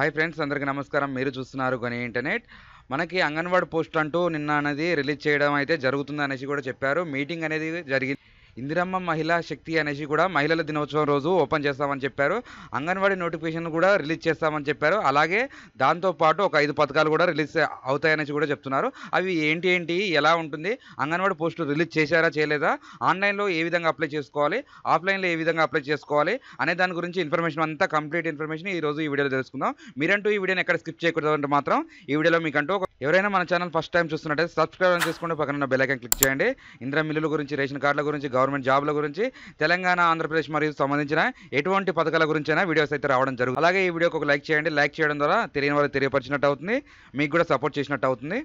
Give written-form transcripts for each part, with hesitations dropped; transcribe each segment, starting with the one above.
Hi friends, అందరికీ నమస్కారం. మీరు చూస్తున్నారు గని ఇంటర్నెట్. మనకి అంగన్వాడీ పోస్ట్ అంటూ నిన్న అనేది రిలీజ్ చేయడం అయితే జరుగుతుంది అనేసి కూడా చెప్పారు. మీటింగ్ అనేది జరిగింది. ఇందిరమ్మ మహిళా శక్తి అనేసి కూడా మహిళల దినోత్సవం రోజు ఓపెన్ చేస్తామని చెప్పారు. అంగన్వాడీ నోటిఫికేషన్ కూడా రిలీజ్ చేస్తామని చెప్పారు. అలాగే దాంతో పాటు ఒక 5 పథకాలు కూడా రిలీజ్ అవుతాయనేసి కూడా చెప్తున్నారు. అవి ఏంటి ఎలా ఉంటుంది, అంగన్వాడీ పోస్టులు రిలీజ్ చేశారా చేయలేదా, ఆన్లైన్లో ఏ విధంగా అప్లై చేసుకోవాలి, ఆఫ్లైన్లో ఏ విధంగా అప్లై చేసుకోవాలి అనే దాని గురించి ఇన్ఫర్మేషన్ అంతా, కంప్లీట్ ఇన్ఫర్మేషన్ ఈ రోజు ఈ వీడియోలో తెలుసుకుందాం. మీరంటూ ఈ వీడియోని ఎక్కడ స్కిప్ చేయకూడదు అంటే మాత్రం ఈ వీడియోలో మీకంటూ ఎవరైనా మన ఛానల్ ఫస్ట్ టైం చూస్తున్నట్టయితే సబ్స్క్రైబ్ చేసుకుంటే పక్కన బెల్ ఐకాన్ క్లిక్ చేయండి. ఇందిరా మిల్లుల గురించి, రేషన్ కార్డుల గురించి, గవర్నమెంట్ జాబ్ల గురించి, తెలంగాణ, ఆంధ్రప్రదేశ్ మరియు సంబంధించిన ఎటువంటి పథకాల గురించైనా వీడియోస్ అయితే రావడం జరుగుతుంది. అలాగే ఈ వీడియోకి ఒక లైక్ చేయండి. లైక్ చేయడం ద్వారా తెలియని వాళ్ళు తెలియపరిచినట్టు అవుతుంది, మీకు కూడా సపోర్ట్ చేసినట్టు అవుతుంది.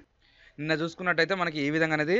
నిన్న చూసుకున్నట్టయితే మనకి ఈ విధంగా అనేది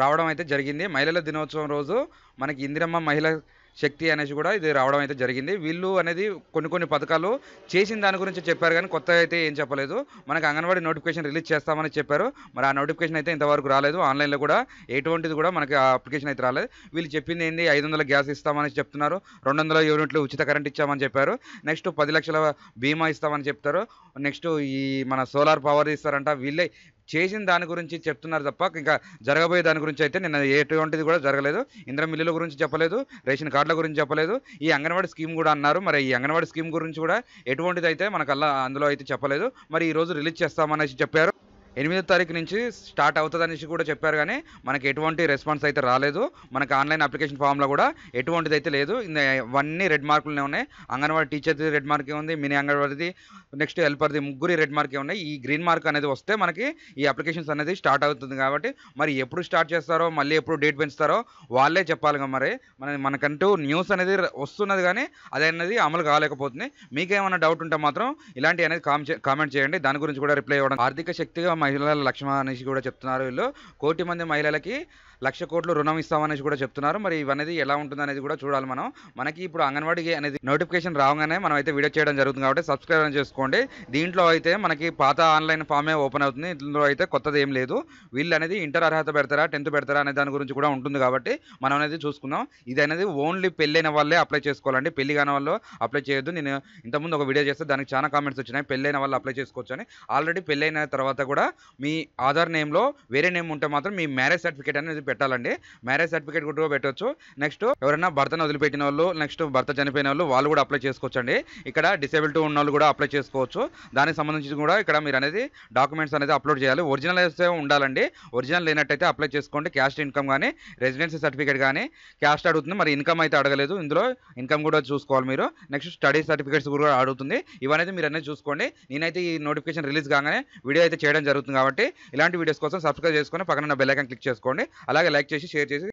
రావడం అయితే జరిగింది. మహిళల దినోత్సవం రోజు మనకి ఇందిరమ్మ మహిళ శక్తి అనేసి కూడా ఇది రావడం అయితే జరిగింది. వీళ్ళు అనేది కొన్ని పథకాలు చేసిన దాని గురించి చెప్పారు, కానీ కొత్త అయితే ఏం చెప్పలేదు. మనకి అంగన్వాడీ నోటిఫికేషన్ రిలీజ్ చేస్తామని చెప్పారు. మరి ఆ నోటిఫికేషన్ అయితే ఇంతవరకు రాలేదు. ఆన్లైన్లో కూడా ఎటువంటిది కూడా మనకి ఆ అప్లికేషన్ అయితే రాలేదు. వీళ్ళు చెప్పింది ఏంది, 500 గ్యాస్ ఇస్తామని చెప్తున్నారు, 200 యూనిట్లు ఉచిత కరెంట్ ఇచ్చామని చెప్పారు, నెక్స్ట్ 10 లక్షల బీమా ఇస్తామని చెప్తారు, నెక్స్ట్ ఈ మన సోలార్ పవర్ ఇస్తారంట. వీళ్ళే చేసిన దాని గురించి చెప్తున్నారు తప్ప ఇంకా జరగబోయే దాని గురించి అయితే నిన్న ఎటువంటిది కూడా జరగలేదు. ఇందిరా మిల్లుల గురించి చెప్పలేదు, రేషన్ కార్డుల గురించి చెప్పలేదు, ఈ అంగన్వాడీ స్కీమ్ కూడా అన్నారు. మరి ఈ అంగన్వాడీ స్కీమ్ గురించి కూడా ఎటువంటిది అయితే మనకల్లా అందులో అయితే చెప్పలేదు. మరి ఈ రోజు రిలీజ్ చేస్తామనేసి చెప్పారు. 8వ తారీఖు నుంచి స్టార్ట్ అవుతుందనేసి కూడా చెప్పారు, కానీ మనకి ఎటువంటి రెస్పాన్స్ అయితే రాలేదు. మనకి ఆన్లైన్ అప్లికేషన్ ఫామ్లో కూడా ఎటువంటిది అయితే లేదు. ఇవన్నీ రెడ్ మార్కులనే ఉన్నాయి. అంగన్వాడీ టీచర్ది రెడ్ మార్కే ఉంది, మినీ అంగన్వాడీది, నెక్స్ట్ హెల్పర్ది, ముగ్గురి రెడ్ మార్కే ఉన్నాయి. ఈ గ్రీన్ మార్క్ అనేది వస్తే మనకి ఈ అప్లికేషన్స్ అనేది స్టార్ట్ అవుతుంది. కాబట్టి మరి ఎప్పుడు స్టార్ట్ చేస్తారో, మళ్ళీ ఎప్పుడు డేట్ పెంచుతారో వాళ్ళే చెప్పాలి. మరి మనకంటూ న్యూస్ అనేది వస్తున్నది, కానీ అది అనేది అమలు కాలేకపోతుంది. మీకేమైనా డౌట్ ఉంటే మాత్రం ఇలాంటి అనేది కామెంట్ చేయండి. దాని గురించి కూడా రిప్లై ఇవ్వడం. ఆర్థిక శక్తిగా మహిళల లక్ష్యం అనేసి కూడా చెప్తున్నారు. వీళ్ళు 1 కోటి మంది మహిళలకి 1,00,000 కోట్లు రుణం ఇస్తామనేసి కూడా చెప్తున్నారు. మరి ఇవనేది ఎలా ఉంటుంది అనేది కూడా చూడాలి. మనకి ఇప్పుడు అంగన్వాడీ అనేది నోటిఫికేషన్ రాగానే మనం అయితే వీడియో చేయడం జరుగుతుంది. కాబట్టి సబ్స్క్రైబ్ చేసుకోండి. దీంట్లో అయితే మనకి పాత ఆన్లైన్ ఫామే ఓపెన్ అవుతుంది. ఇందులో అయితే కొత్తది ఏం లేదు. వీళ్ళు అనేది ఇంటర్ అర్హత పెడతారా, 10th పెడతారా అనే దాని గురించి కూడా ఉంటుంది. కాబట్టి మనం అనేది చూసుకుందాం. ఇది అనేది ఓన్లీ పెళ్ళైన వాళ్ళే అప్లై చేసుకోవాలండి. పెళ్లి కాని వాళ్ళు అప్లై చేయొద్దు. నేను ఇంతకుముందు ఒక వీడియో చేస్తే దానికి చాలా కామెంట్స్ వచ్చినాయి, పెళ్ళైన వాళ్ళు అప్లై చేసుకోవచ్చు అని. ఆల్రెడీ పెళ్ళైన తర్వాత కూడా మీ ఆధార్ నేమ్లో వేరే నేమ్ ఉంటే మాత్రం మీ మ్యారేజ్ సర్టిఫికేట్ అనేది పెట్టాలండి. మ్యారేజ్ సర్టిఫికేట్ కూడా పెట్టవచ్చు. నెక్స్ట్ ఎవరైనా భర్తను వదిలిపెట్టిన వాళ్ళు, నెక్స్ట్ భర్త చనిపోయిన వాళ్ళు కూడా అప్లై చేసుకోవచ్చు అండి. ఇక్కడ డిసేబిలిటీ ఉన్న వాళ్ళు కూడా అప్లై చేసుకోవచ్చు. దానికి సంబంధించి కూడా ఇక్కడ మీరు అనేది డాక్యుమెంట్స్ అనేది అప్లోడ్ చేయాలి. ఒరిజినల్ అయితే ఉండాలండి. ఒరిజినల్ లేనట్టయితే అప్లై చేసుకోండి. క్యాస్ట్ ఇన్కమ్ కానీ, రెసిడెన్సీ సర్టిఫికేట్ కానీ, క్యాస్ట్ అడుగుతుంది. మరి ఇన్కమ్ అయితే అడగలేదు. ఇందులో ఇన్కమ్ కూడా చూసుకోవాలి మీరు. నెక్స్ట్ స్టడీ సర్టిఫికేట్స్ కూడా అడుగుతుంది. ఇవన్నీ మీరు అనేది చూసుకోండి. నేనైతే ఈ నోటిఫికేషన్ రిలీజ్ కాగానే వీడియో అయితే చేయడం జరుగుతుంది. కాబట్టి ఇలాంటి వీడియోస్ కోసం సబ్స్క్రైబ్ చేసుకొని పక్కన బెల్ ఐకాన్ క్లిక్ చేసుకోండి. అలాగే లైక్ చేసి, షేర్ చేసి